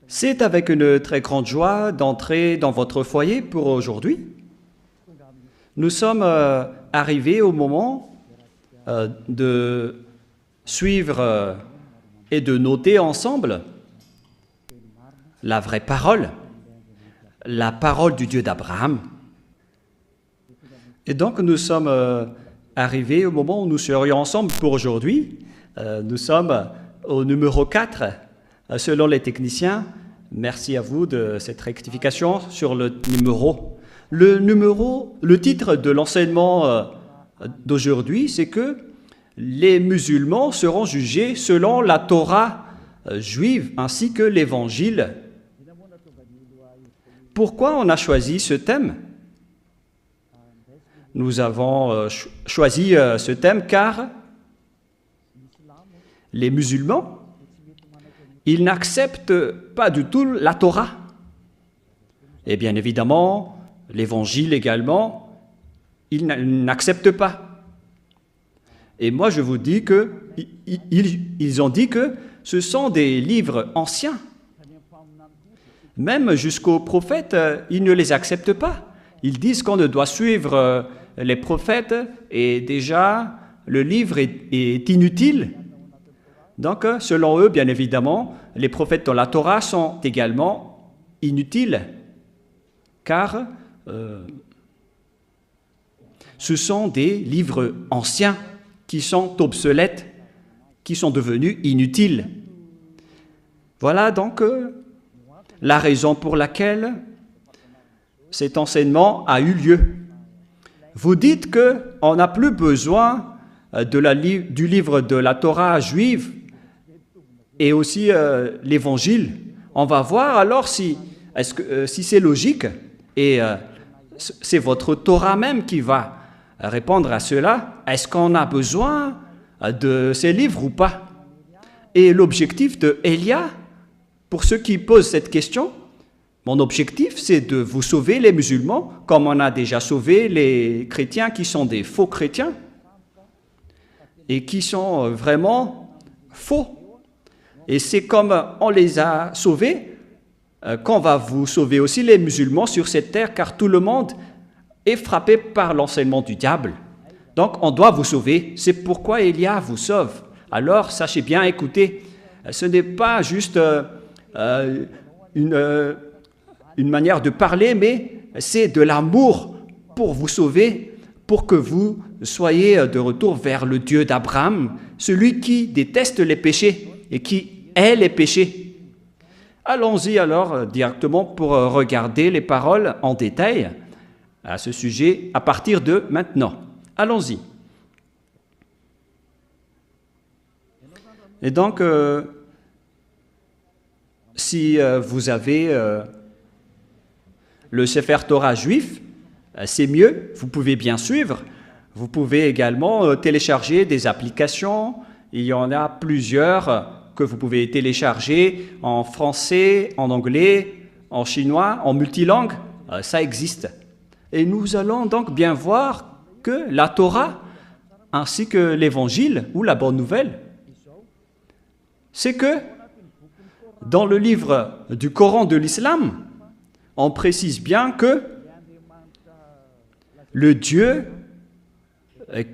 C'est avec une très grande joie d'entrer dans votre foyer pour aujourd'hui. Nous sommes arrivés au moment de suivre et de noter ensemble la vraie parole, la parole du Dieu d'Abraham. Et donc nous sommes arrivés au moment où nous serions ensemble pour aujourd'hui. Nous sommes au numéro 4, selon les techniciens. Merci à vous de cette rectification sur le numéro. Le titre de l'enseignement d'aujourd'hui, c'est que les musulmans seront jugés selon la Torah juive ainsi que l'Évangile. Pourquoi on a choisi ce thème? Nous avons choisi ce thème car les musulmans, ils n'acceptent pas du tout la Torah. Et bien évidemment, l'Évangile également, ils n'acceptent pas. Et moi, je vous dis que ils ont dit que ce sont des livres anciens. Même jusqu'aux prophètes, ils ne les acceptent pas. Ils disent qu'on ne doit suivre les prophètes et déjà, le livre est inutile. Donc, selon eux, bien évidemment, les prophètes dans la Torah sont également inutiles, car ce sont des livres anciens qui sont obsolètes, qui sont devenus inutiles. Voilà donc la raison pour laquelle cet enseignement a eu lieu. Vous dites qu'on n'a plus besoin du livre de la Torah juive et aussi l'Évangile. On va voir alors si c'est logique et c'est votre Torah même qui va répondre à cela. Est-ce qu'on a besoin de ces livres ou pas? Et l'objectif de Elia, pour ceux qui posent cette question, mon objectif, c'est de vous sauver les musulmans, comme on a déjà sauvé les chrétiens qui sont des faux chrétiens et qui sont vraiment faux. Et c'est comme on les a sauvés qu'on va vous sauver aussi les musulmans sur cette terre, car tout le monde est frappé par l'enseignement du diable. Donc on doit vous sauver, c'est pourquoi Elia vous sauve. Alors sachez bien, écoutez, ce n'est pas juste une manière de parler, mais c'est de l'amour pour vous sauver, pour que vous soyez de retour vers le Dieu d'Abraham, celui qui déteste les péchés et qui hait les péchés. Allons-y alors directement pour regarder les paroles en détail à ce sujet à partir de maintenant. Allons-y. Et donc, si vous avez le Sefer Torah juif, c'est mieux, vous pouvez bien suivre. Vous pouvez également télécharger des applications. Il y en a plusieurs que vous pouvez télécharger en français, en anglais, en chinois, en multilangue. Ça existe. Et nous allons donc bien voir que la Torah, ainsi que l'Évangile ou la Bonne Nouvelle, c'est que dans le livre du Coran de l'Islam, on précise bien que le Dieu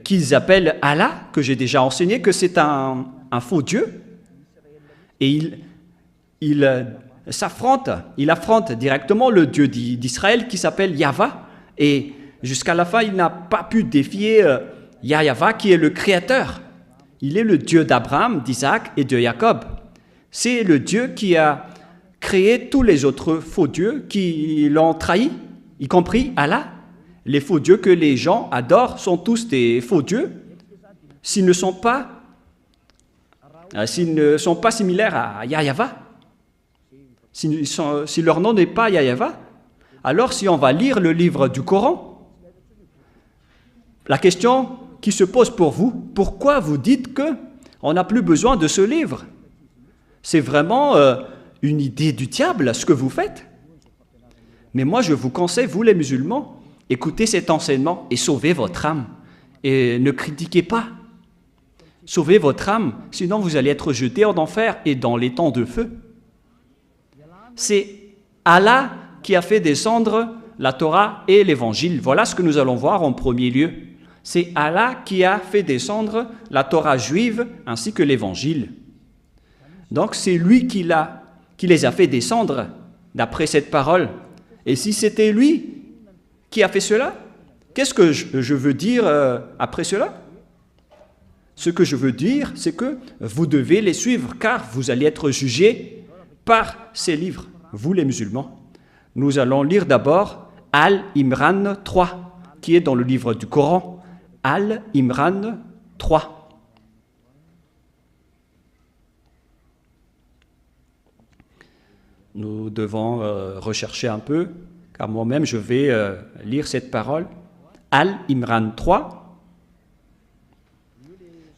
qu'ils appellent Allah, que j'ai déjà enseigné, que c'est un faux Dieu, et il affronte directement le Dieu d'Israël qui s'appelle Yahva, et jusqu'à la fin, il n'a pas pu défier Yahva qui est le Créateur. Il est le Dieu d'Abraham, d'Isaac et de Jacob. C'est le Dieu qui a créé tous les autres faux dieux qui l'ont trahi, y compris Allah. Les faux dieux que les gens adorent sont tous des faux dieux. S'ils ne sont pas similaires à Yahva, si leur nom n'est pas Yahva, alors si on va lire le livre du Coran, la question qui se pose pour vous, pourquoi vous dites qu'on n'a plus besoin de ce livre? C'est vraiment une idée du diable, ce que vous faites. Mais moi, je vous conseille, vous les musulmans, écoutez cet enseignement et sauvez votre âme. Et ne critiquez pas. Sauvez votre âme, sinon vous allez être jeté en enfer et dans les temps de feu. c'est Allah qui a fait descendre la Torah et l'Évangile. Voilà ce que nous allons voir en premier lieu. C'est Allah qui a fait descendre la Torah juive ainsi que l'Évangile. Donc c'est lui qui les a fait descendre d'après cette parole. Et si c'était lui qui a fait cela, qu'est-ce que je veux dire après cela? Ce que je veux dire, c'est que vous devez les suivre, car vous allez être jugés par ces livres, vous les musulmans. Nous allons lire d'abord Al-Imran 3, qui est dans le livre du Coran. Al-Imran 3. Nous devons rechercher un peu, car moi-même je vais lire cette parole. Al-Imran 3.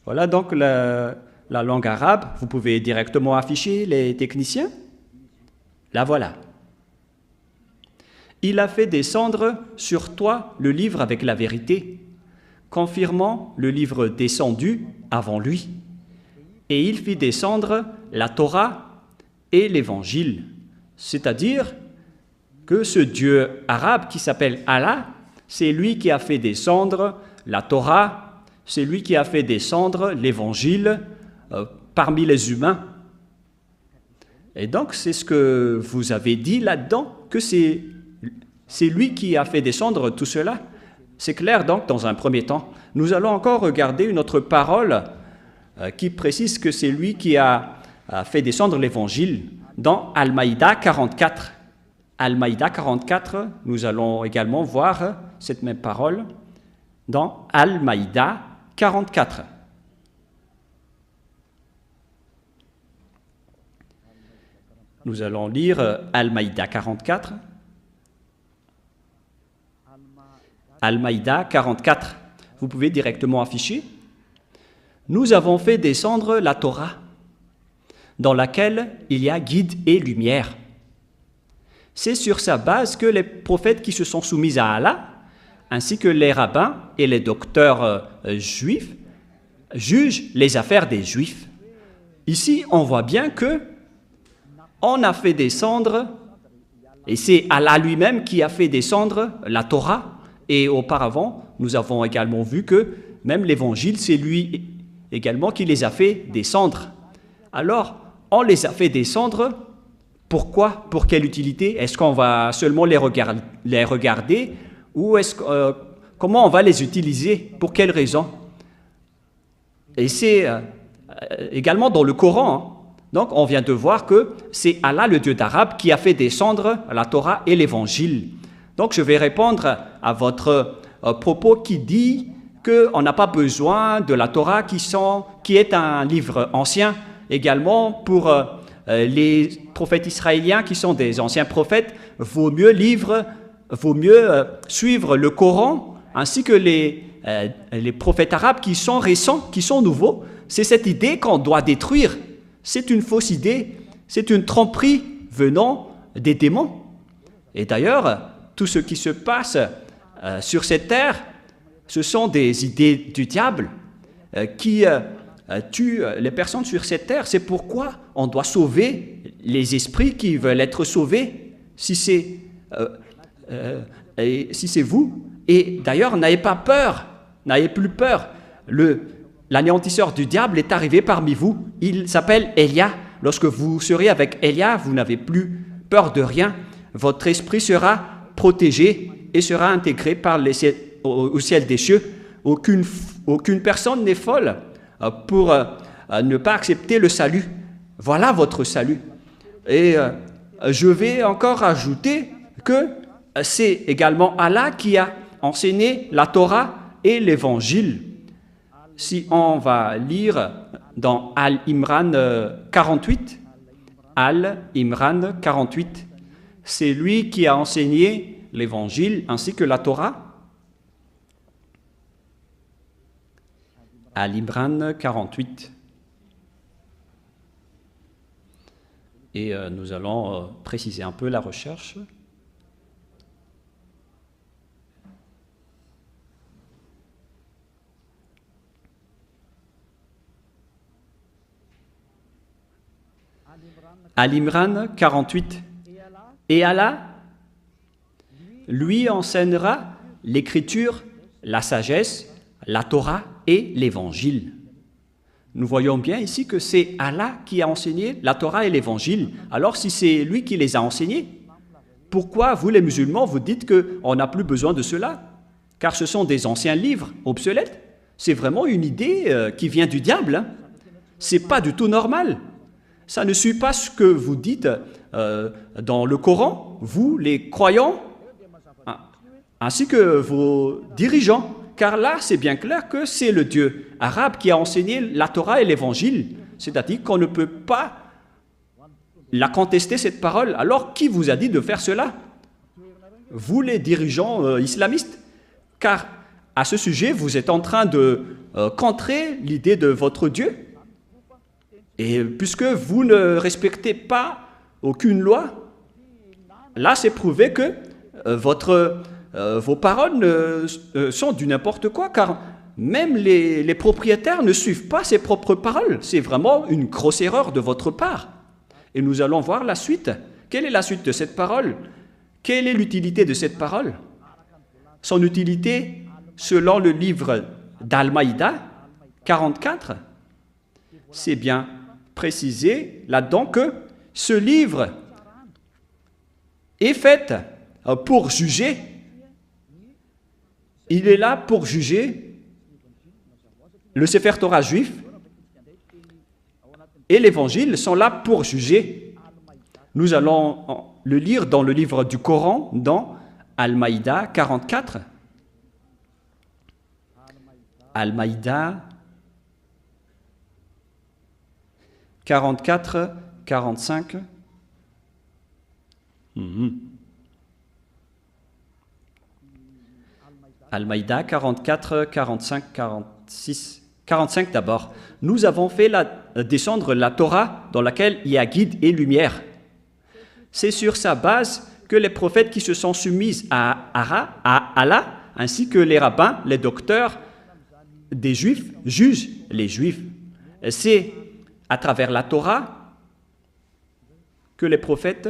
Voilà donc la langue arabe. Vous pouvez directement afficher les techniciens. La voilà. Il a fait descendre sur toi le livre avec la vérité, confirmant le livre descendu avant lui. Et il fit descendre la Torah et l'Évangile. C'est-à-dire que ce Dieu arabe qui s'appelle Allah, c'est lui qui a fait descendre la Torah, c'est lui qui a fait descendre l'Évangile parmi les humains. Et donc, c'est ce que vous avez dit là-dedans, que c'est lui qui a fait descendre tout cela. C'est clair donc dans un premier temps. Nous allons encore regarder une autre parole qui précise que c'est lui qui a fait descendre l'Évangile dans Al-Maïda 44. Al-Maïda 44, nous allons également voir cette même parole dans Al-Maïda 44. Nous allons lire Al-Maïda 44. Al-Maïda 44. Vous pouvez directement afficher. Nous avons fait descendre la Torah, dans laquelle il y a guide et lumière. C'est sur sa base que les prophètes qui se sont soumis à Allah, ainsi que les rabbins et les docteurs juifs, jugent les affaires des juifs. Ici, on voit bien que on a fait descendre, et c'est Allah lui-même qui a fait descendre la Torah, et auparavant, nous avons également vu que même l'Évangile, c'est lui également qui les a fait descendre. Alors, on les a fait descendre, pourquoi? Pour quelle utilité? Est-ce qu'on va seulement les regarder ou comment on va les utiliser? Pour quelle raison? Et c'est également dans le Coran. Hein. Donc, on vient de voir que c'est Allah, le Dieu d'Arabe, qui a fait descendre la Torah et l'Évangile. Donc, je vais répondre à votre propos qui dit qu'on n'a pas besoin de la Torah qui est un livre ancien. Également, pour les prophètes israéliens qui sont des anciens prophètes, vaut mieux suivre le Coran ainsi que les prophètes arabes qui sont récents, qui sont nouveaux. C'est cette idée qu'on doit détruire. C'est une fausse idée, c'est une tromperie venant des démons. Et d'ailleurs, tout ce qui se passe sur cette terre, ce sont des idées du diable qui tuent les personnes sur cette terre. C'est pourquoi on doit sauver les esprits qui veulent être sauvés, si c'est vous. Et d'ailleurs, n'ayez pas peur, n'ayez plus peur. L'anéantisseur du diable est arrivé parmi vous. Il s'appelle Elia. Lorsque vous serez avec Elia, vous n'avez plus peur de rien. Votre esprit sera protégé et sera intégré au ciel des cieux. Aucune personne n'est folle pour ne pas accepter le salut. Voilà votre salut. Et je vais encore ajouter que c'est également Allah qui a enseigné la Torah et l'Évangile. Si on va lire dans Al-Imran 48, Al-Imran 48, c'est lui qui a enseigné l'Évangile ainsi que la Torah. Al-Imran 48. Et nous allons préciser un peu la recherche. Al-Imran 48. Et Allah lui enseignera l'écriture, la sagesse, la Torah et l'évangile. Nous voyons bien ici que c'est Allah qui a enseigné la Torah et l'évangile. Alors si c'est lui qui les a enseignés, pourquoi vous les musulmans vous dites qu'on n'a plus besoin de cela? Car ce sont des anciens livres obsolètes. C'est vraiment une idée qui vient du diable. Hein. C'est pas du tout normal. Ça ne suit pas ce que vous dites dans le Coran, vous les croyants, ainsi que vos dirigeants. Car là, c'est bien clair que c'est le Dieu arabe qui a enseigné la Torah et l'Évangile. C'est-à-dire qu'on ne peut pas la contester, cette parole. Alors, qui vous a dit de faire cela? Vous, les dirigeants islamistes. Car à ce sujet, vous êtes en train de contrer l'idée de votre Dieu. Et puisque vous ne respectez pas aucune loi, là, c'est prouvé que vos paroles sont du n'importe quoi, car même les propriétaires ne suivent pas ses propres paroles. C'est vraiment une grosse erreur de votre part. Et nous allons voir la suite. Quelle est la suite de cette parole? Quelle est l'utilité de cette parole? Son utilité, selon le livre d'Al-Maïda 44, c'est bien précisé là-dedans que ce livre est fait pour juger. Il est là pour juger le Sefer Torah juif et l'Évangile sont là pour juger. Nous allons le lire dans le livre du Coran, dans Al-Maïda 44. Al-Maïda 44, 45. Al-Maïda 44, 45, 46. 45 d'abord. Nous avons fait descendre la Torah dans laquelle il y a guide et lumière. C'est sur sa base que les prophètes qui se sont soumis à Allah, ainsi que les rabbins, les docteurs des Juifs, jugent les Juifs. C'est à travers la Torah que les prophètes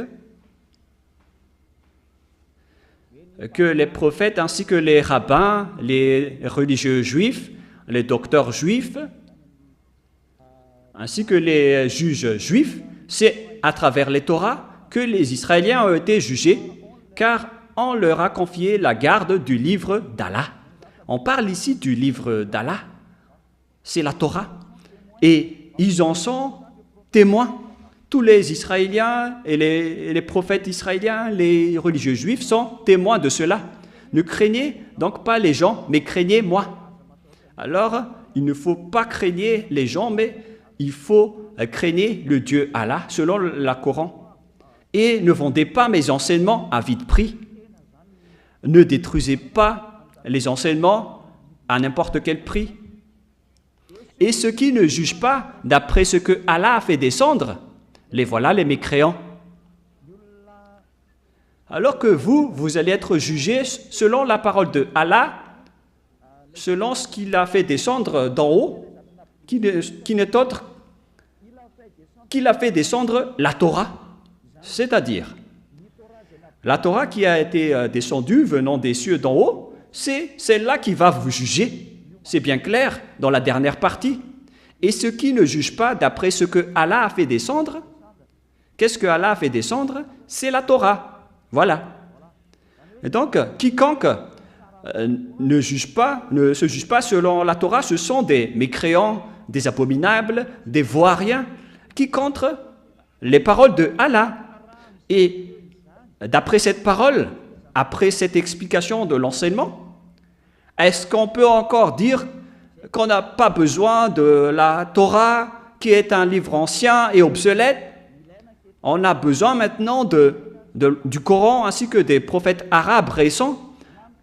ainsi que les rabbins, les religieux juifs, les docteurs juifs, ainsi que les juges juifs, c'est à travers les Torahs que les Israéliens ont été jugés, car on leur a confié la garde du livre d'Allah. On parle ici du livre d'Allah, c'est la Torah, et ils en sont témoins. Tous les Israéliens et les prophètes israéliens, les religieux juifs sont témoins de cela. Ne craignez donc pas les gens, mais craignez moi. Alors, il ne faut pas craigner les gens, mais il faut craigner le Dieu Allah, selon le Coran. Et ne vendez pas mes enseignements à vide prix. Ne détruisez pas les enseignements à n'importe quel prix. Et ceux qui ne jugent pas d'après ce que Allah a fait descendre, les voilà les mécréants. Alors que vous allez être jugés selon la parole de Allah, selon ce qu'il a fait descendre d'en haut, qui n'est autre qu'il a fait descendre la Torah. C'est-à-dire, la Torah qui a été descendue venant des cieux d'en haut, c'est celle-là qui va vous juger. C'est bien clair dans la dernière partie. Et ceux qui ne jugent pas d'après ce que Allah a fait descendre, qu'est-ce que Allah a fait descendre? C'est la Torah. Voilà. Et donc, quiconque ne se juge pas selon la Torah, ce sont des mécréants, des abominables, des vauriens, qui contre les paroles de Allah. Et d'après cette parole, après cette explication de l'enseignement, est-ce qu'on peut encore dire qu'on n'a pas besoin de la Torah, qui est un livre ancien et obsolète? On a besoin maintenant du Coran ainsi que des prophètes arabes récents,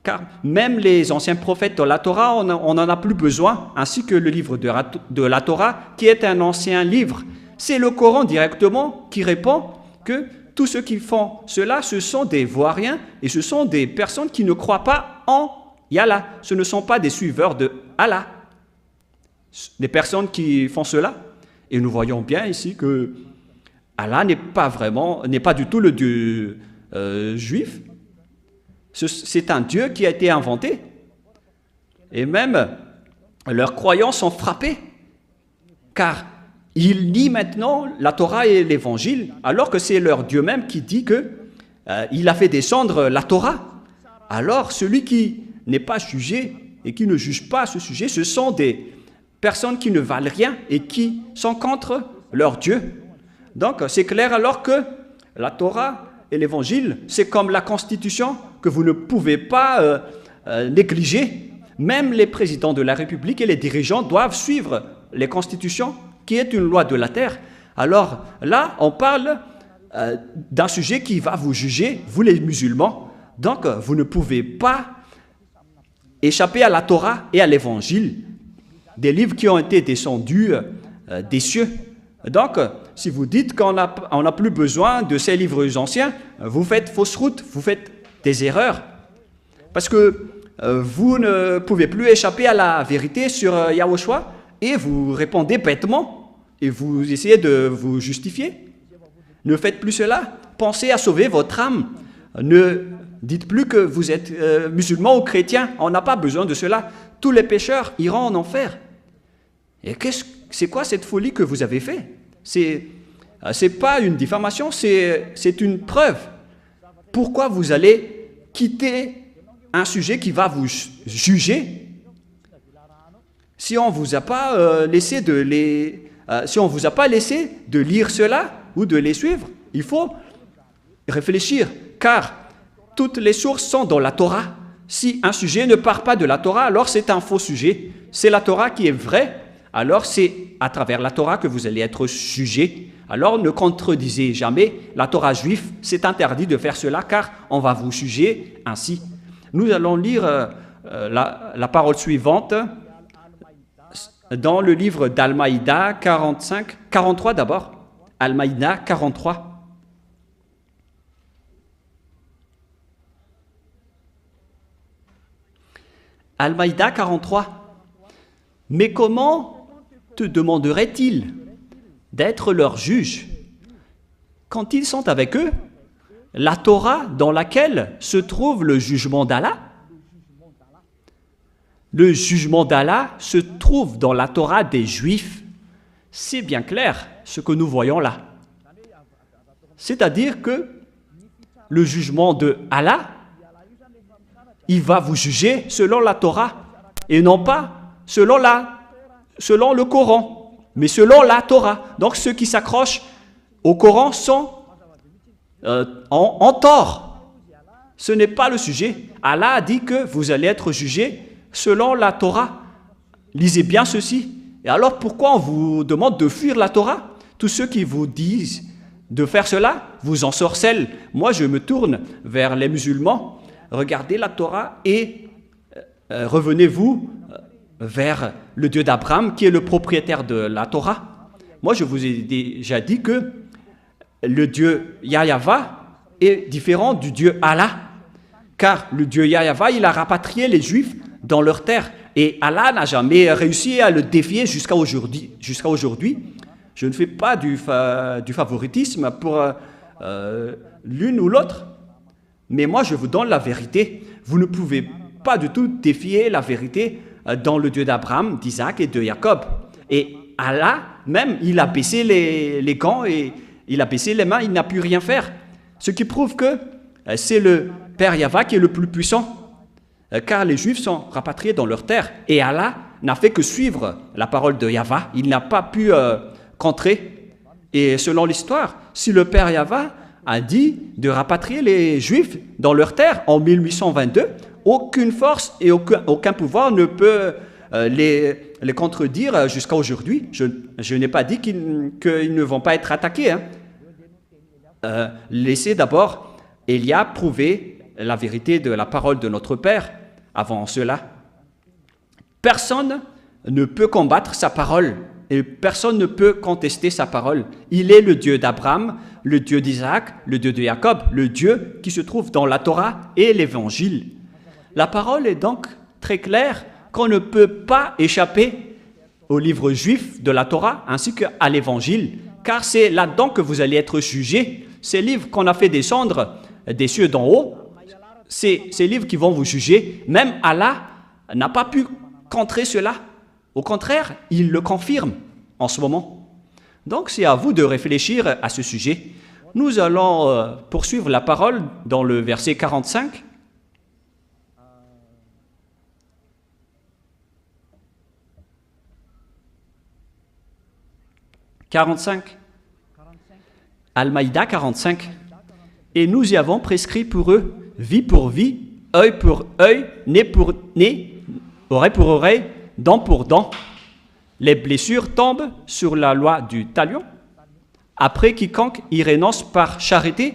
car même les anciens prophètes de la Torah, on n'en a plus besoin, ainsi que le livre de la Torah, qui est un ancien livre. C'est le Coran directement qui répond que tous ceux qui font cela, ce sont des vauriens et ce sont des personnes qui ne croient pas en Allah. Ce ne sont pas des suiveurs de Allah. Des personnes qui font cela. Et nous voyons bien ici que Allah n'est pas du tout le Dieu juif. C'est un Dieu qui a été inventé. Et même leurs croyances sont frappées, car ils nient maintenant la Torah et l'Évangile, alors que c'est leur Dieu même qui dit qu'il a fait descendre la Torah. Alors celui qui n'est pas jugé et qui ne juge pas ce sujet, ce sont des personnes qui ne valent rien et qui sont contre leur Dieu. Donc c'est clair alors que la Torah et l'Évangile, c'est comme la Constitution que vous ne pouvez pas négliger. Même les présidents de la République et les dirigeants doivent suivre les constitutions, qui est une loi de la terre. Alors là, on parle d'un sujet qui va vous juger, vous les musulmans. Donc, vous ne pouvez pas échapper à la Torah et à l'Évangile, des livres qui ont été descendus des cieux. Donc, si vous dites qu'on n'a plus besoin de ces livres anciens, vous faites fausse route, vous faites des erreurs. Parce que vous ne pouvez plus échapper à la vérité sur Yahushua et vous répondez bêtement et vous essayez de vous justifier. Ne faites plus cela. Pensez à sauver votre âme. Ne dites plus que vous êtes musulman ou chrétien. On n'a pas besoin de cela. Tous les pécheurs iront en enfer. Et c'est quoi cette folie que vous avez fait? C'est pas une diffamation, c'est une preuve. Pourquoi vous allez quitter un sujet qui va vous juger si on vous a pas laissé si on vous a pas laissé de lire cela ou de les suivre? Il faut réfléchir, car toutes les sources sont dans la Torah. Si un sujet ne part pas de la Torah, alors c'est un faux sujet. C'est la Torah qui est vraie, alors c'est à travers la Torah que vous allez être jugé. Alors ne contredisez jamais la Torah juive, c'est interdit de faire cela, car on va vous juger ainsi. Nous allons lire la parole suivante dans le livre d'Al-Maïda 43 d'abord. Al-Maïda 43. Al-Maïda 43. Mais comment te demanderait-il d'être leur juge quand ils sont avec eux? La Torah dans laquelle se trouve le jugement d'Allah. Le jugement d'Allah se trouve dans la Torah des Juifs. C'est bien clair ce que nous voyons là. C'est-à-dire que le jugement de Allah, il va vous juger selon la Torah et non pas selon le Coran, mais selon la Torah. Donc ceux qui s'accrochent au Coran sont en tort. Ce n'est pas le sujet. Allah a dit que vous allez être jugés selon la Torah. Lisez bien ceci. Et alors pourquoi on vous demande de fuir la Torah? Tous ceux qui vous disent de faire cela vous ensorcellent. Moi je me tourne vers les musulmans. Regardez la Torah et revenez-vous vers le Dieu d'Abraham qui est le propriétaire de la Torah. Moi je vous ai déjà dit que le Dieu Yahva est différent du Dieu Allah, car le Dieu Yahva, il a rapatrié les Juifs dans leur terre, et Allah n'a jamais réussi à le défier jusqu'à aujourd'hui. Je ne fais pas du favoritisme pour l'une ou l'autre, mais moi je vous donne la vérité. Vous ne pouvez pas du tout défier la vérité dans le Dieu d'Abraham, d'Isaac et de Jacob. Et Allah, même, il a baissé les gants et il a baissé les mains, il n'a pu rien faire. Ce qui prouve que c'est le Père Yahva qui est le plus puissant, car les Juifs sont rapatriés dans leur terre. Et Allah n'a fait que suivre la parole de Yahva. Il n'a pas pu contrer. Et selon l'histoire, si le Père Yahva a dit de rapatrier les Juifs dans leur terre en 1822, aucune force et aucun pouvoir ne peut les contredire jusqu'à aujourd'hui. Je n'ai pas dit qu'ils ne vont pas être attaqués. Laissez d'abord Élia prouver la vérité de la parole de notre Père avant cela. Personne ne peut combattre sa parole et personne ne peut contester sa parole. Il est le Dieu d'Abraham, le Dieu d'Isaac, le Dieu de Jacob, le Dieu qui se trouve dans la Torah et l'Évangile. La parole est donc très claire qu'on ne peut pas échapper au livre juif de la Torah ainsi qu'à l'Évangile, car c'est là-dedans que vous allez être jugés. Ces livres qu'on a fait descendre des cieux d'en haut, ces livres qui vont vous juger, même Allah n'a pas pu contrer cela. Au contraire, il le confirme en ce moment. Donc c'est à vous de réfléchir à ce sujet. Nous allons poursuivre la parole dans le verset 45. Al-Maïda 45. Et nous y avons prescrit pour eux vie pour vie, œil pour œil, nez pour nez, oreille pour oreille, dent pour dent. Les blessures tombent sur la loi du talion. Après, quiconque y renonce par charité,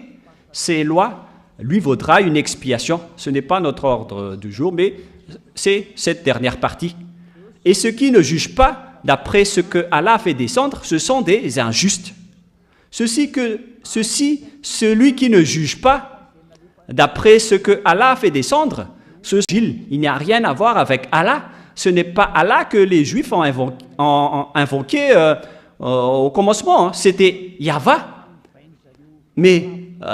ces lois lui vaudra une expiation. Ce n'est pas notre ordre du jour, mais c'est cette dernière partie. Et ceux qui ne jugent pas, d'après ce que Allah fait descendre, ce sont des injustes. Celui qui ne juge pas, d'après ce que Allah fait descendre, il n'y a rien à voir avec Allah. Ce n'est pas Allah que les Juifs ont invoqué au commencement, hein. C'était Yahva. Mais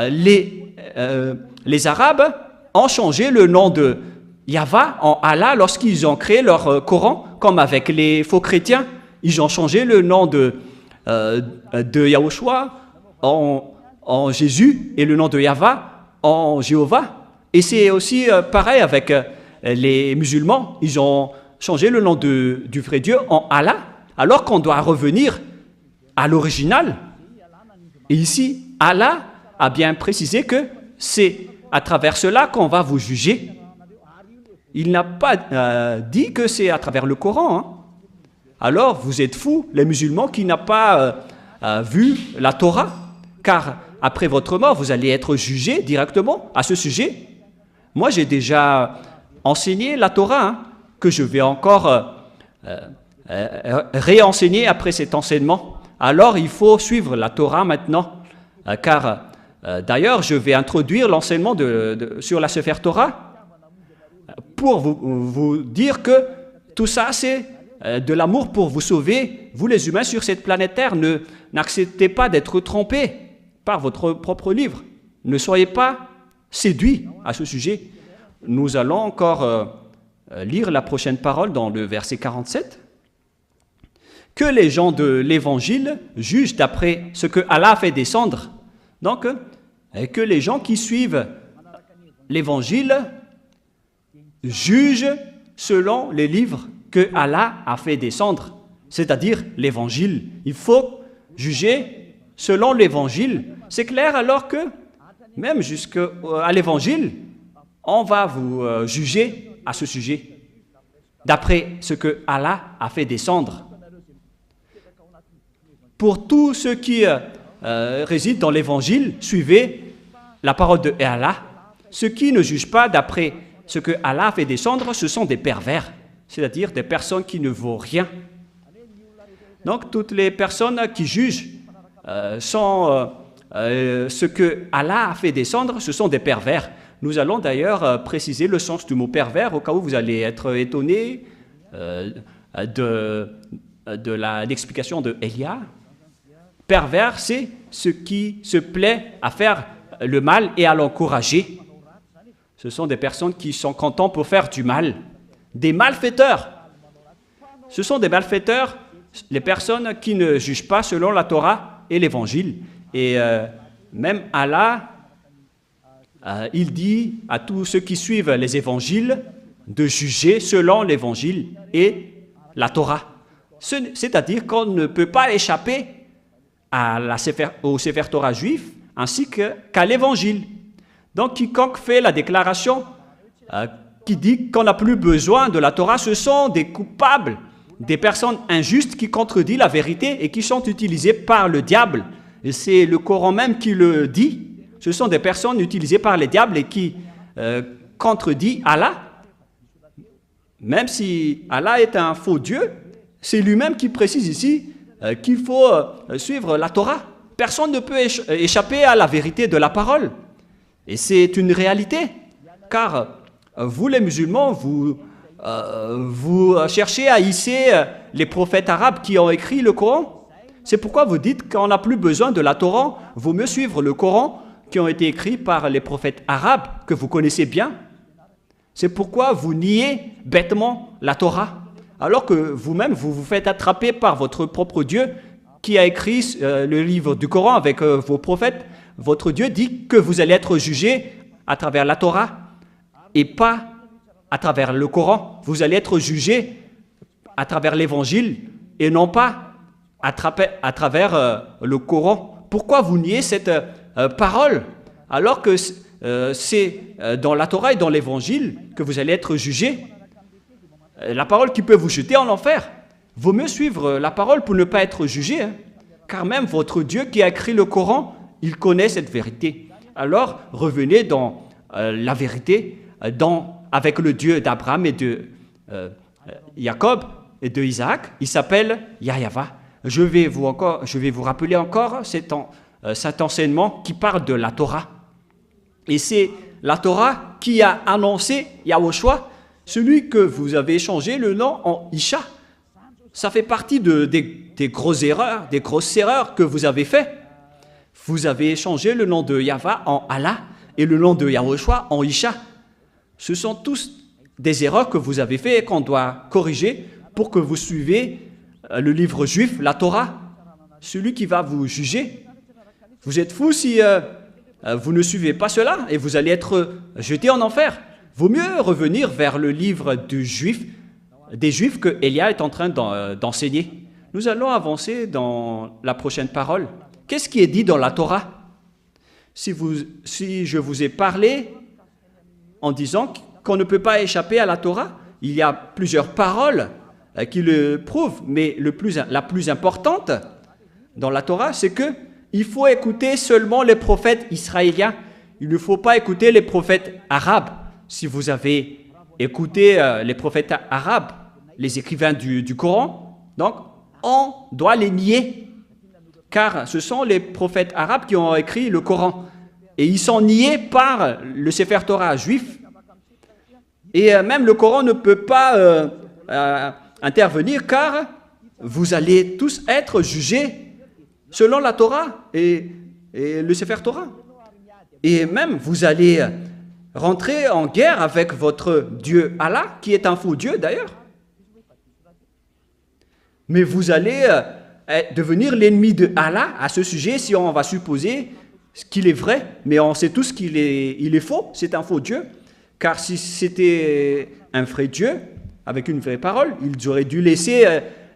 les Arabes ont changé le nom de Yahva en Allah lorsqu'ils ont créé leur Coran, comme avec les faux chrétiens. Ils ont changé le nom de Yahushua en Jésus et le nom de Yahva en Jéhovah. Et c'est aussi pareil avec les musulmans. Ils ont changé le nom du vrai Dieu en Allah, alors qu'on doit revenir à l'original. Et ici, Allah a bien précisé que c'est à travers cela qu'on va vous juger. Il n'a pas dit que c'est à travers le Coran, hein. Alors, vous êtes fous, les musulmans, qui n'ont pas vu la Torah, car après votre mort, vous allez être jugés directement à ce sujet. Moi, j'ai déjà enseigné la Torah, hein, que je vais encore réenseigner après cet enseignement. Alors, il faut suivre la Torah maintenant, car d'ailleurs, je vais introduire l'enseignement sur la Sefer Torah pour vous dire que tout ça, c'est de l'amour pour vous sauver, vous les humains sur cette planète Terre. N'acceptez pas d'être trompés par votre propre livre. Ne soyez pas séduits à ce sujet. Nous allons encore lire la prochaine parole dans le verset 47. Que les gens de l'Évangile jugent d'après ce que Allah fait descendre. Donc, que les gens qui suivent l'Évangile jugent selon les livres que Allah a fait descendre, c'est-à-dire l'Évangile. Il faut juger selon l'Évangile. C'est clair alors que, même jusqu'à l'Évangile, on va vous juger à ce sujet, d'après ce que Allah a fait descendre. Pour tous ceux qui résident dans l'Évangile, suivez la parole de Allah. Ceux qui ne jugent pas d'après ce que Allah a fait descendre, ce sont des pervers, c'est-à-dire des personnes qui ne vaut rien. Donc, toutes les personnes qui jugent ce que Allah a fait descendre, ce sont des pervers. Nous allons d'ailleurs préciser le sens du mot pervers, au cas où vous allez être étonné de l'explication de Elia. Pervers, c'est ce qui se plaît à faire le mal et à l'encourager. Ce sont des personnes qui sont contentes pour faire du mal. Des malfaiteurs. Ce sont des malfaiteurs, les personnes qui ne jugent pas selon la Torah et l'Évangile. Et même Allah, il dit à tous ceux qui suivent les Évangiles de juger selon l'Évangile et la Torah. C'est-à-dire qu'on ne peut pas échapper au Sefer Torah juif ainsi qu'à l'Évangile. Donc, quiconque fait la déclaration qui dit qu'on n'a plus besoin de la Torah, ce sont des coupables, des personnes injustes qui contredisent la vérité et qui sont utilisées par le diable. Et c'est le Coran même qui le dit. Ce sont des personnes utilisées par le diable et qui contredisent Allah. Même si Allah est un faux Dieu, c'est lui-même qui précise ici qu'il faut suivre la Torah. Personne ne peut échapper à la vérité de la parole. Et c'est une réalité, car vous les musulmans, vous cherchez à hisser les prophètes arabes qui ont écrit le Coran. C'est pourquoi vous dites qu'on n'a plus besoin de la Torah, vaut mieux suivre le Coran qui ont été écrits par les prophètes arabes que vous connaissez bien. C'est pourquoi vous niez bêtement la Torah, alors que vous-même, vous vous faites attraper par votre propre Dieu qui a écrit le livre du Coran avec vos prophètes. Votre Dieu dit que vous allez être jugés à travers la Torah et pas à travers le Coran. Vous allez être jugés à travers l'Évangile et non pas à travers le Coran. Pourquoi vous niez cette parole alors que c'est dans la Torah et dans l'Évangile que vous allez être jugés? La parole qui peut vous jeter en enfer. Vaut mieux suivre la parole pour ne pas être jugé, hein, car même votre Dieu qui a écrit le Coran, il connaît cette vérité. Alors revenez dans la vérité, avec le Dieu d'Abraham et de Jacob et de Isaac. Il s'appelle Yahva. Je vais vous rappeler encore cet enseignement qui parle de la Torah. Et c'est la Torah qui a annoncé Yahushua, celui que vous avez changé le nom en Isha. Ça fait partie des grosses erreurs que vous avez fait. Vous avez changé le nom de Yahva en Allah et le nom de Yahushua en Isha. Ce sont tous des erreurs que vous avez fait et qu'on doit corriger pour que vous suivez le livre juif, la Torah, celui qui va vous juger. Vous êtes fous si vous ne suivez pas cela et vous allez être jetés en enfer. Vaut mieux revenir vers le livre des Juifs que Elia est en train d'enseigner. Nous allons avancer dans la prochaine parole. Qu'est-ce qui est dit dans la Torah? Si je vous ai parlé en disant qu'on ne peut pas échapper à la Torah, il y a plusieurs paroles qui le prouvent, mais la plus importante dans la Torah, c'est qu'il faut écouter seulement les prophètes israéliens. Il ne faut pas écouter les prophètes arabes. Si vous avez écouté les prophètes arabes, les écrivains du Coran, donc on doit les nier, car ce sont les prophètes arabes qui ont écrit le Coran. Et ils sont niés par le Sefer Torah juif. Et même le Coran ne peut pas intervenir, car vous allez tous être jugés selon la Torah et le Sefer Torah. Et même vous allez rentrer en guerre avec votre Dieu Allah, qui est un faux Dieu d'ailleurs. Mais vous allez devenir l'ennemi de Allah à ce sujet si on va supposer qu'il est vrai, mais on sait tous qu'il est faux, c'est un faux Dieu. Car si c'était un vrai Dieu, avec une vraie parole, ils auraient dû laisser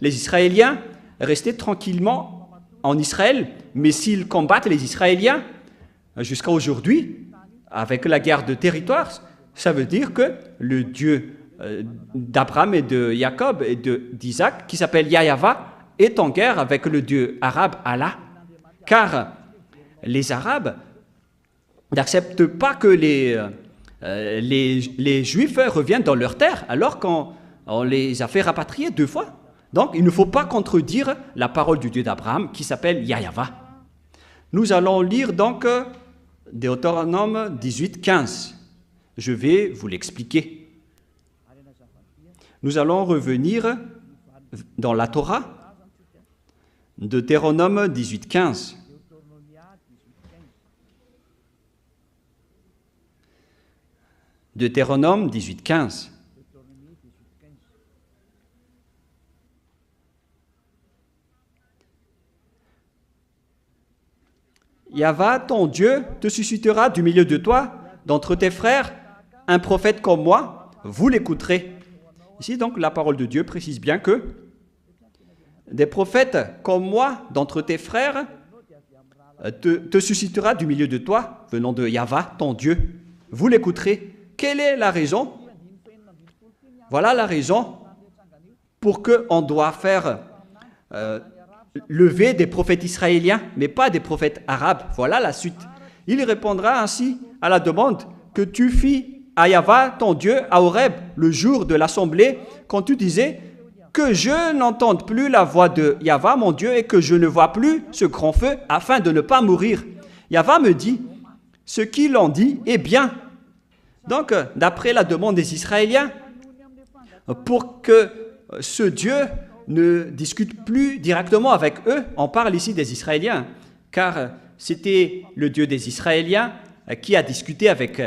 les Israéliens rester tranquillement en Israël. Mais s'ils combattent les Israéliens jusqu'à aujourd'hui, avec la guerre de territoire, ça veut dire que le Dieu d'Abraham et de Jacob et d'Isaac, qui s'appelle Yahva, est en guerre avec le Dieu arabe Allah. Car les Arabes n'acceptent pas que les Juifs reviennent dans leur terre, alors qu'on les a fait rapatrier 2 fois. Donc, il ne faut pas contredire la parole du Dieu d'Abraham, qui s'appelle Yahva. Nous allons lire donc Deutéronome 18, 15. Je vais vous l'expliquer. Nous allons revenir dans la Torah, Deutéronome 18, 15. Deutéronome 18, 15. Yahva, ton Dieu, te suscitera du milieu de toi, d'entre tes frères, un prophète comme moi, vous l'écouterez. Ici, donc, la parole de Dieu précise bien que des prophètes comme moi, d'entre tes frères, te suscitera du milieu de toi, venant de Yahva, ton Dieu. Vous l'écouterez. Quelle est la raison? Voilà la raison pour qu'on doit faire lever des prophètes israéliens, mais pas des prophètes arabes. Voilà la suite. Il répondra ainsi à la demande que tu fis à Yahva, ton Dieu, à Horeb, le jour de l'assemblée, quand tu disais que je n'entende plus la voix de Yahva, mon Dieu, et que je ne vois plus ce grand feu, afin de ne pas mourir. Yahva me dit, ce qu'il en dit est bien. Donc, d'après la demande des Israéliens, pour que ce Dieu ne discute plus directement avec eux, on parle ici des Israéliens, car c'était le Dieu des Israéliens qui a discuté avec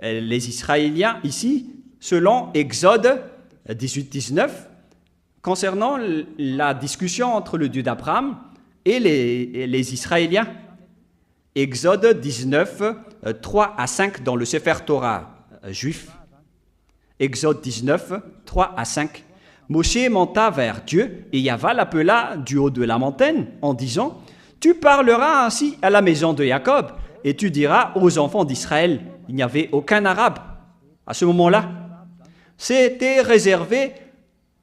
les Israéliens ici, selon Exode 18-19, concernant la discussion entre le Dieu d'Abraham et les Israéliens. Exode 19, 3 à 5 dans le Sefer Torah juif. Exode 19, 3 à 5. Moshe monta vers Dieu et Yahva l'appela du haut de la montagne en disant « Tu parleras ainsi à la maison de Jacob et tu diras aux enfants d'Israël. » Il n'y avait aucun arabe à ce moment-là. C'était réservé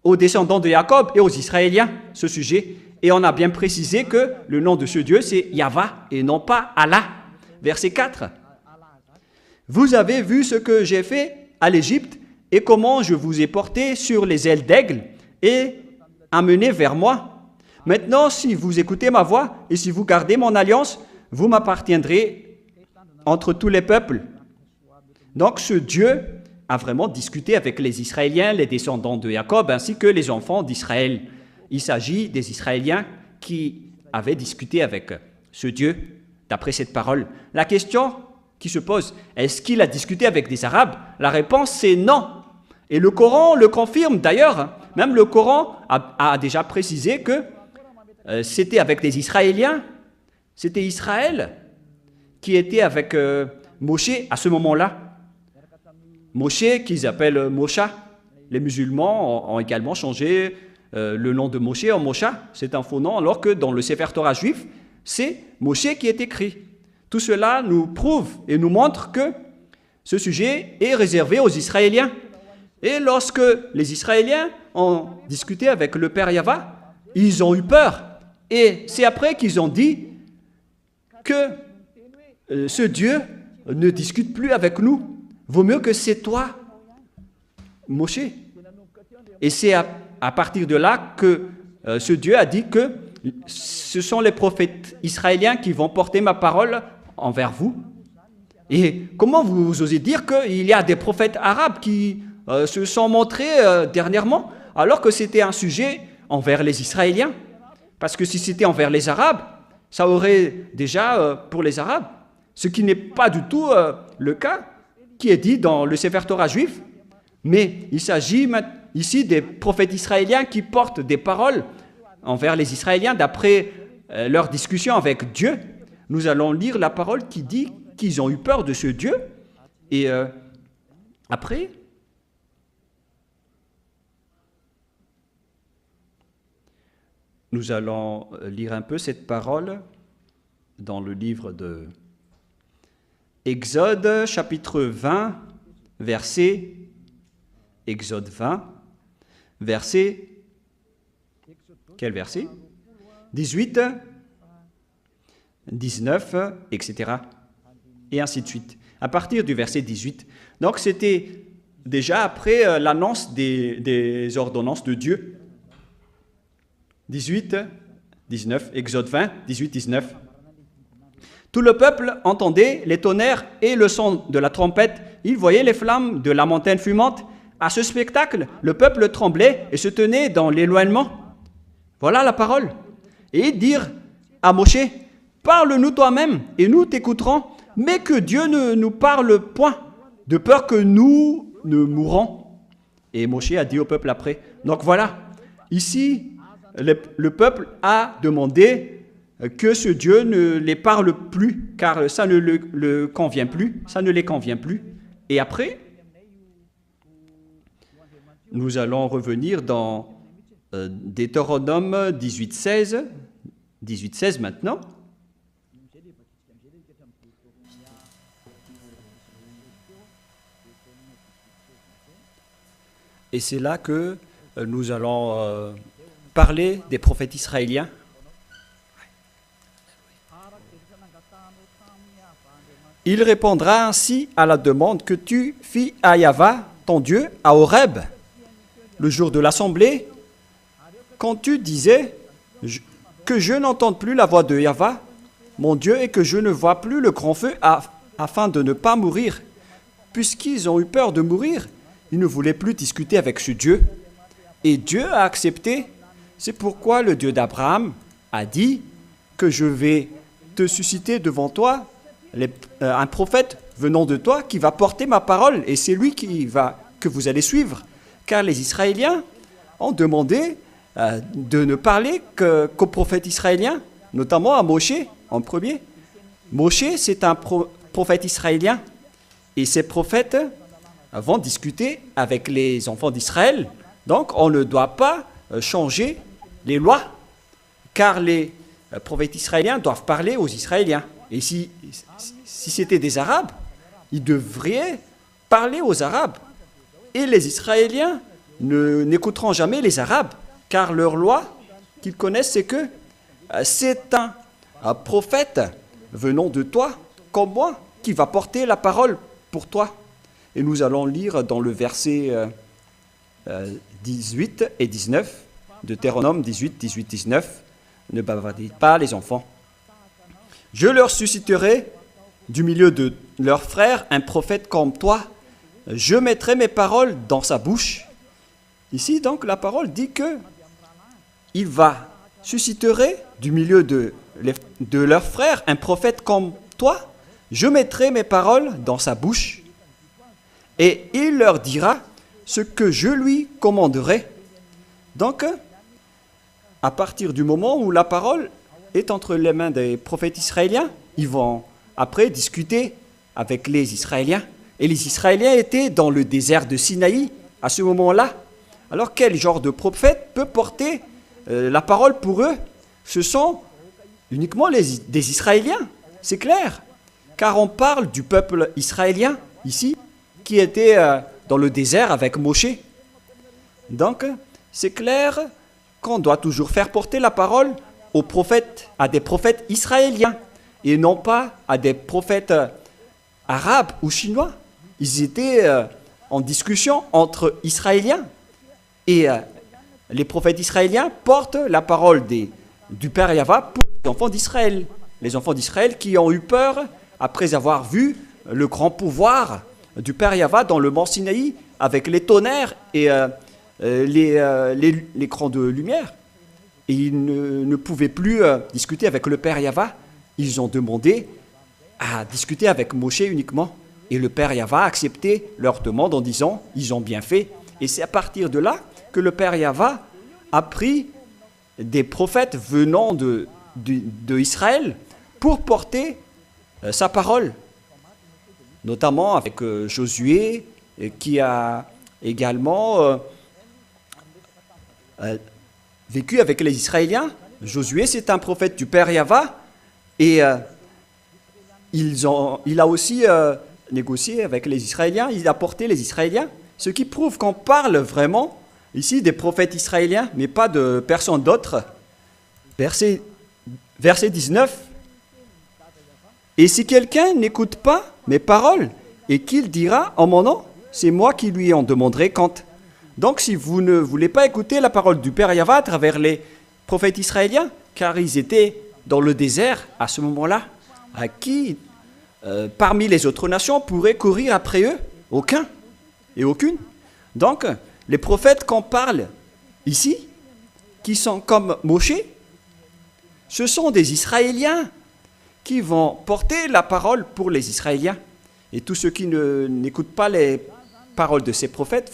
aux descendants de Jacob et aux Israéliens, ce sujet. Et on a bien précisé que le nom de ce Dieu, c'est Yahva et non pas Allah. Verset 4. « Vous avez vu ce que j'ai fait à l'Égypte et comment je vous ai porté sur les ailes d'aigle et amené vers moi. Maintenant, si vous écoutez ma voix et si vous gardez mon alliance, vous m'appartiendrez entre tous les peuples. » Donc ce Dieu a vraiment discuté avec les Israéliens, les descendants de Jacob, ainsi que les enfants d'Israël. Il s'agit des Israéliens qui avaient discuté avec ce Dieu, d'après cette parole. La question qui se pose, est-ce qu'il a discuté avec des Arabes? La réponse, c'est non. Et le Coran le confirme d'ailleurs. Même le Coran a déjà précisé que c'était avec des Israéliens. C'était Israël qui était avec Moshe à ce moment-là. Moshe, qu'ils appellent Mosha. Les musulmans ont également changé le nom de Moshe en Mosha. C'est un faux nom, alors que dans le Sefer Torah juif, c'est Moshe qui est écrit. Tout cela nous prouve et nous montre que ce sujet est réservé aux Israéliens. Et lorsque les Israéliens ont discuté avec le Père Yahva, ils ont eu peur. Et c'est après qu'ils ont dit que ce Dieu ne discute plus avec nous. Vaut mieux que c'est toi, Moshe. Et c'est à partir de là que ce Dieu a dit que ce sont les prophètes israéliens qui vont porter ma parole envers vous. Et comment vous osez dire qu'il y a des prophètes arabes qui se sont montrés dernièrement, alors que c'était un sujet envers les Israéliens? Parce que si c'était envers les Arabes, ça aurait déjà pour les Arabes, ce qui n'est pas du tout le cas qui est dit dans le Sefer Torah juif. Mais il s'agit ici des prophètes israéliens qui portent des paroles envers les Israéliens d'après leur discussion avec Dieu. Nous allons lire la parole qui dit qu'ils ont eu peur de ce Dieu. Et après, nous allons lire un peu cette parole dans le livre de Exode, chapitre 20, verset, Exode 20, verset, quel verset? 18, 19, etc. Et ainsi de suite. À partir du verset 18. Donc c'était déjà après l'annonce des ordonnances de Dieu. 18, 19, Exode 20, 18, 19. Tout le peuple entendait les tonnerres et le son de la trompette. Il voyait les flammes de la montagne fumante. À ce spectacle, le peuple tremblait et se tenait dans l'éloignement. Voilà la parole. Et ils dirent à Moshe, « Parle-nous toi-même et nous t'écouterons, mais que Dieu ne nous parle point, de peur que nous ne mourons. » Et Moshe a dit au peuple après. Donc voilà, ici, le peuple a demandé que ce Dieu ne les parle plus, car ça ne le convient plus, ça ne les convient plus. Et après, nous allons revenir dans Deutéronome 18:16, 18:16 maintenant. Et c'est là que nous allons parler des prophètes israéliens. Il répondra ainsi à la demande que tu fis à Yahva, ton Dieu, à Horeb, le jour de l'assemblée, quand tu disais que je n'entende plus la voix de Yahva, mon Dieu, et que je ne vois plus le grand feu afin de ne pas mourir. Puisqu'ils ont eu peur de mourir, ils ne voulaient plus discuter avec ce Dieu. Et Dieu a accepté. C'est pourquoi le Dieu d'Abraham a dit que je vais te susciter devant toi un prophète venant de toi qui va porter ma parole, et c'est lui que vous allez suivre. Car les Israéliens ont demandé de ne parler qu'aux prophètes israéliens, notamment à Moshe en premier. Moshe, c'est un prophète israélien, et ces prophètes vont discuter avec les enfants d'Israël. Donc, on ne doit pas changer les lois, car les prophètes israéliens doivent parler aux Israéliens. Et si c'était des Arabes, ils devraient parler aux Arabes. Et les Israéliens n'écouteront jamais les Arabes, car leur loi qu'ils connaissent, c'est que c'est un prophète venant de toi, comme moi, qui va porter la parole pour toi. Et nous allons lire dans le verset 18 et 19, Deutéronome 18, 18, 19, « Ne bavardez pas les enfants. Je leur susciterai du milieu de leurs frères un prophète comme toi. Je mettrai mes paroles dans sa bouche. » Ici, donc, la parole dit que il va susciterait du milieu de leurs frères un prophète comme toi. Je mettrai mes paroles dans sa bouche et il leur dira ce que je lui commanderai. Donc, à partir du moment où la parole est entre les mains des prophètes israéliens, ils vont après discuter avec les Israéliens. Et les Israéliens étaient dans le désert de Sinaï à ce moment-là. Alors quel genre de prophète peut porter la parole pour eux? Ce sont uniquement des Israéliens, c'est clair. Car on parle du peuple israélien ici, qui était dans le désert avec Moshe. Donc, c'est clair qu'on doit toujours faire porter la parole aux prophètes, à des prophètes israéliens, et non pas à des prophètes arabes ou chinois. Ils étaient en discussion entre Israéliens, et les prophètes israéliens portent la parole du Père Yahva pour les enfants d'Israël. Les enfants d'Israël qui ont eu peur après avoir vu le grand pouvoir du Père Yahva dans le mont Sinaï avec les tonnerres et les crans de lumière. Et ils ne pouvaient plus discuter avec le Père Yahva. Ils ont demandé à discuter avec Moshe uniquement. Et le Père Yahva a accepté leur demande en disant « Ils ont bien fait ». Et c'est à partir de là que le Père Yahva a pris des prophètes venant de Israël pour porter sa parole. Notamment avec Josué, qui a également vécu avec les Israéliens. Josué, c'est un prophète du Père Yahva, et il a aussi négocié avec les Israéliens, il a porté les Israéliens, ce qui prouve qu'on parle vraiment ici des prophètes israéliens, mais pas de personne d'autre. Verset 19. « Et si quelqu'un n'écoute pas mes paroles, et qu'il dira en mon nom, c'est moi qui lui en demanderai compte. » Donc si vous ne voulez pas écouter la parole du Père Yahva à travers les prophètes israéliens, car ils étaient dans le désert à ce moment-là, à qui, parmi les autres nations, pourrait courir après eux? Aucun et aucune. Donc, les prophètes qu'on parle ici, qui sont comme Moshe, ce sont des Israéliens qui vont porter la parole pour les Israéliens. Et tous ceux qui n'écoutent pas les paroles de ces prophètes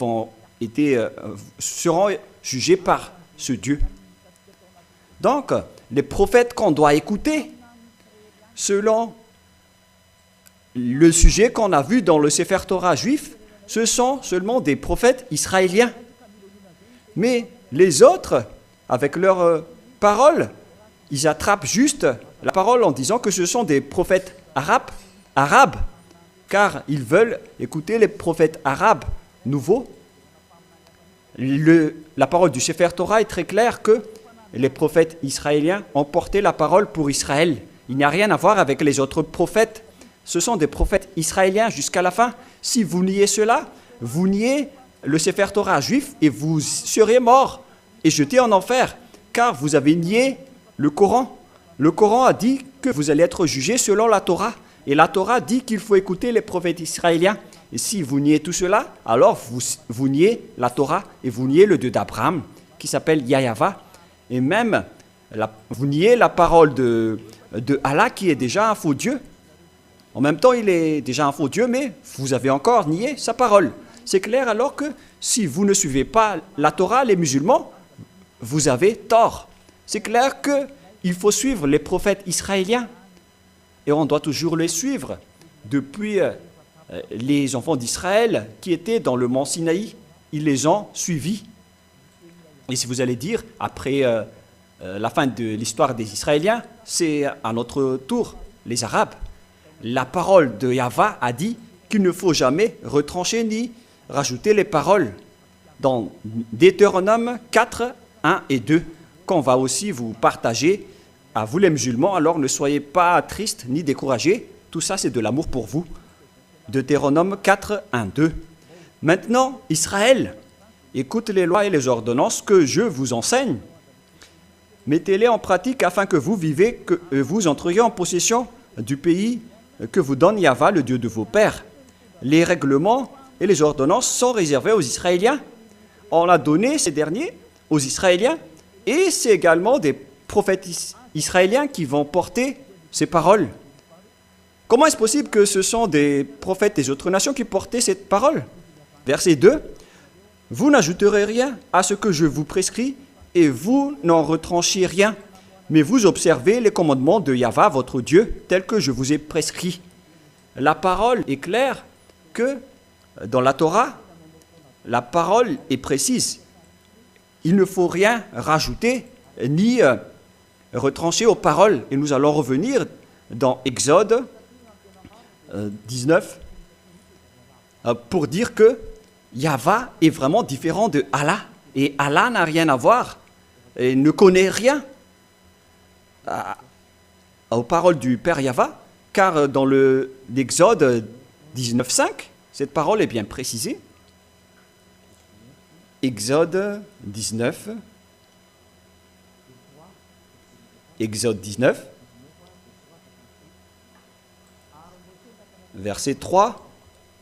seront jugés par ce Dieu. Donc, les prophètes qu'on doit écouter, selon le sujet qu'on a vu dans le Sefer Torah juif, ce sont seulement des prophètes israéliens. Mais les autres, avec leurs paroles, ils attrapent juste la parole en disant que ce sont des prophètes arabes, car ils veulent écouter les prophètes arabes nouveaux. La parole du Sefer Torah est très claire que les prophètes israéliens ont porté la parole pour Israël. Il n'y a rien à voir avec les autres prophètes. Ce sont des prophètes israéliens jusqu'à la fin. Si vous niez cela, vous niez le Sefer Torah juif et vous serez morts et jetés en enfer, car vous avez nié le Coran. Le Coran a dit que vous allez être jugés selon la Torah. Et la Torah dit qu'il faut écouter les prophètes israéliens. Et si vous niez tout cela, alors vous niez la Torah et vous niez le Dieu d'Abraham, qui s'appelle Yahva. Et même, vous niez la parole de Allah qui est déjà un faux Dieu. En même temps, il est déjà un faux Dieu, mais vous avez encore nié sa parole. C'est clair alors que si vous ne suivez pas la Torah, les musulmans, vous avez tort. C'est clair qu'il faut suivre les prophètes israéliens. Et on doit toujours les suivre. Depuis les enfants d'Israël qui étaient dans le mont Sinaï, ils les ont suivis. Et si vous allez dire, après la fin de l'histoire des Israéliens, c'est à notre tour, les Arabes. La parole de Yahweh a dit qu'il ne faut jamais retrancher ni rajouter les paroles dans Deutéronome 4, 1 et 2, qu'on va aussi vous partager à vous les musulmans. Alors ne soyez pas tristes ni découragés, tout ça c'est de l'amour pour vous. Deutéronome 4, 1, 2. Maintenant, Israël, écoute les lois et les ordonnances que je vous enseigne. Mettez-les en pratique afin que vous vivez, que vous entriez en possession du pays que vous donne Yahweh, le Dieu de vos pères. Les règlements et les ordonnances sont réservés aux Israéliens. On a donné ces derniers aux Israéliens et c'est également des prophètes israéliens qui vont porter ces paroles. Comment est-ce possible que ce sont des prophètes des autres nations qui portaient cette parole? Verset 2. Vous n'ajouterez rien à ce que je vous prescris et vous n'en retranchez rien. Mais vous observez les commandements de Yahweh, votre Dieu, tels que je vous ai prescrits. La parole est claire que dans la Torah, la parole est précise. Il ne faut rien rajouter ni retrancher aux paroles. Et nous allons revenir dans Exode 19 pour dire que Yahweh est vraiment différent de Allah. Et Allah n'a rien à voir et ne connaît rien aux paroles du Père Yahweh, car dans l'Exode 19.5, cette parole est bien précisée. Exode 19, verset 3,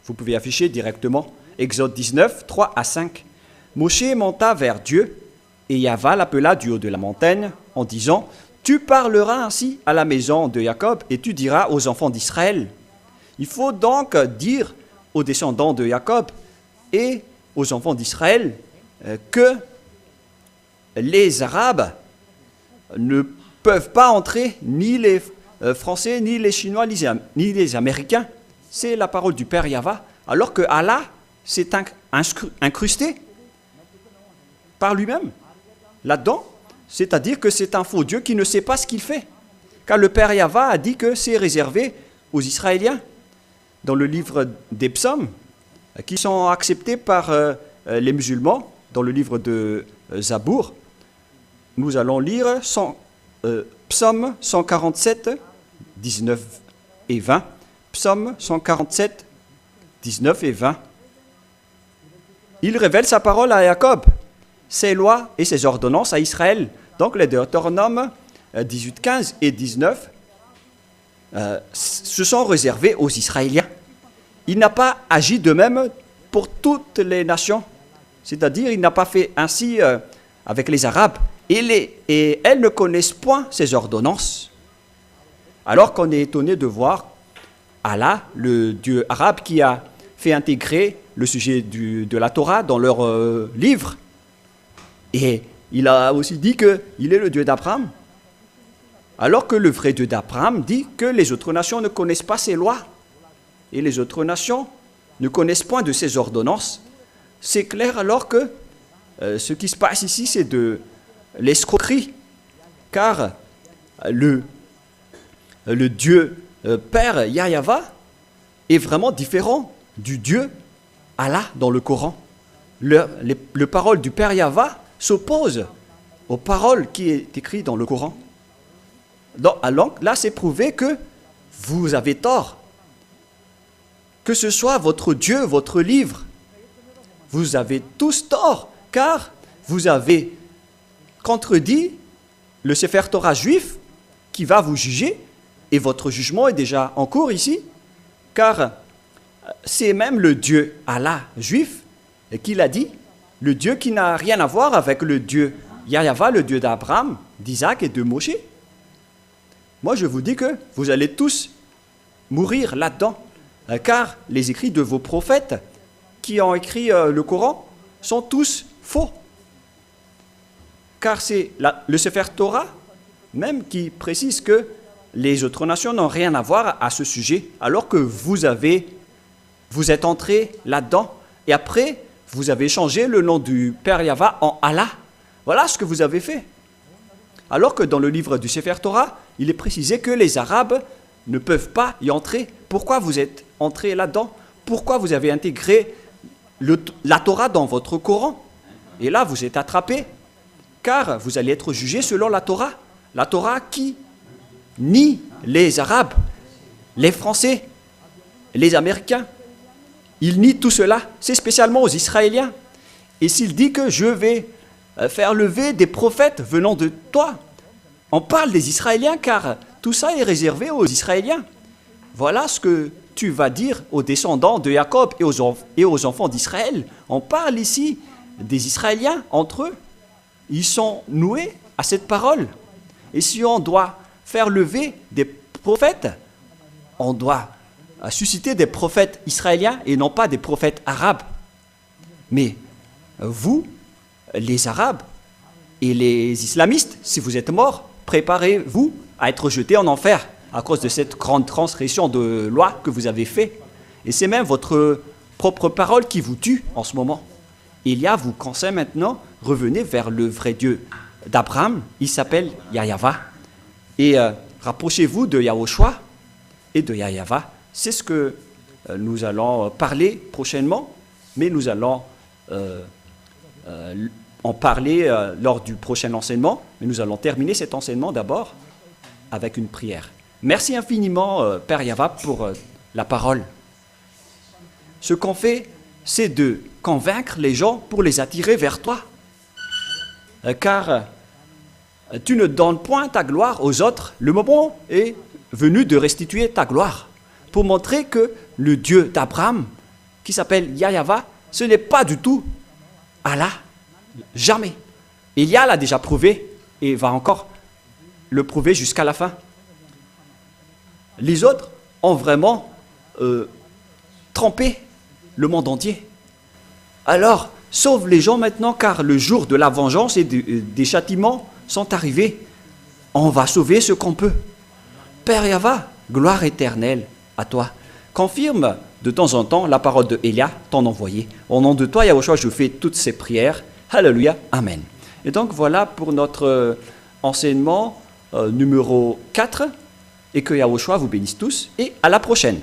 vous pouvez afficher directement, Exode 19, 3 à 5. Moshe monta vers Dieu, et Yahweh l'appela du haut de la montagne, en disant, « Tu parleras ainsi à la maison de Jacob, et tu diras aux enfants d'Israël. » Il faut donc dire aux descendants de Jacob et aux enfants d'Israël que les Arabes ne peuvent pas entrer, ni les Français, ni les Chinois, ni les Américains. C'est la parole du Père Yahweh, alors que Allah s'est incrusté par lui-même là-dedans, c'est-à-dire que c'est un faux Dieu qui ne sait pas ce qu'il fait. Car le Père Yahweh a dit que c'est réservé aux Israéliens. Dans le livre des psaumes, qui sont acceptés par les musulmans, dans le livre de Zabour, nous allons lire psaume 147, 19 et 20. Psaume 147, 19 et 20. Il révèle sa parole à Jacob, ses lois et ses ordonnances à Israël. Donc les Deutéronomes 18, 15 et 19 se sont réservés aux Israéliens. Il n'a pas agi de même pour toutes les nations. C'est-à-dire, il n'a pas fait ainsi avec les Arabes. Et elles ne connaissent point ces ordonnances. Alors qu'on est étonné de voir Allah, le Dieu arabe, qui a fait intégrer le sujet de la Torah dans leur livre. Et il a aussi dit qu'il est le Dieu d'Abraham. Alors que le vrai Dieu d'Abraham dit que les autres nations ne connaissent pas ses lois. Et les autres nations ne connaissent point de ses ordonnances. C'est clair alors que ce qui se passe ici, c'est de l'escroquerie. Car le Dieu Père Yahweh est vraiment différent du Dieu Allah dans le Coran. Le parole du Père Yahweh s'oppose aux paroles qui est écrites dans le Coran. Alors là, c'est prouvé que vous avez tort. Que ce soit votre Dieu, votre livre, vous avez tous tort, car vous avez contredit le Sefer Torah juif qui va vous juger, et votre jugement est déjà en cours ici, car c'est même le Dieu Allah juif qui l'a dit, le Dieu qui n'a rien à voir avec le Dieu Yahweh, le Dieu d'Abraham, d'Isaac et de Moshe. moi je vous dis que vous allez tous mourir là-dedans, car les écrits de vos prophètes qui ont écrit le Coran sont tous faux. Car c'est le Sefer Torah même qui précise que les autres nations n'ont rien à voir à ce sujet, alors que vous êtes entrés là-dedans, et après, vous avez changé le nom du Père Yahva en Allah. Voilà ce que vous avez fait. Alors que dans le livre du Sefer Torah, il est précisé que les Arabes ne peuvent pas y entrer. Pourquoi vous êtes entrés là-dedans? Pourquoi vous avez intégré la Torah dans votre Coran? Et là, vous êtes attrapés, car vous allez être jugés selon la Torah. La Torah qui nie les Arabes, les Français, les Américains. Il nie tout cela. C'est spécialement aux Israéliens. Et s'il dit que je vais faire lever des prophètes venant de toi, on parle des Israéliens car tout ça est réservé aux Israéliens. Voilà ce que tu vas dire aux descendants de Jacob et aux enfants d'Israël. On parle ici des Israéliens entre eux. Ils sont noués à cette parole. Et si on doit faire lever des prophètes, on doit susciter des prophètes israéliens et non pas des prophètes arabes. Mais vous, les Arabes et les islamistes, si vous êtes morts, préparez-vous à être jetés en enfer à cause de cette grande transgression de loi que vous avez fait. Et c'est même votre propre parole qui vous tue en ce moment. Élia vous conseille maintenant, revenez vers le vrai Dieu d'Abraham, il s'appelle Yahva. Et rapprochez-vous de Yahushua et de Yahva. C'est ce que nous allons parler prochainement, mais nous allons en parler lors du prochain enseignement. Mais nous allons terminer cet enseignement d'abord avec une prière. Merci infiniment, Père Yahva, pour la parole. Ce qu'on fait, c'est de convaincre les gens pour les attirer vers toi. Car tu ne donnes point ta gloire aux autres. Le moment est venu de restituer ta gloire pour montrer que le Dieu d'Abraham, qui s'appelle Yahva, ce n'est pas du tout Allah. Jamais. Élia l'a déjà prouvé et va encore le prouver jusqu'à la fin. Les autres ont vraiment trempé le monde entier. Alors, sauve les gens maintenant, car le jour de la vengeance et des châtiments sont arrivés. On va sauver ce qu'on peut. Père Yahva, gloire éternelle à toi. Confirme de temps en temps la parole de Élia, ton envoyé. Au nom de toi, Yahushua, je fais toutes ces prières. Alléluia, Amen. Et donc voilà pour notre enseignement numéro 4. Et que Yahushua vous bénisse tous. Et à la prochaine.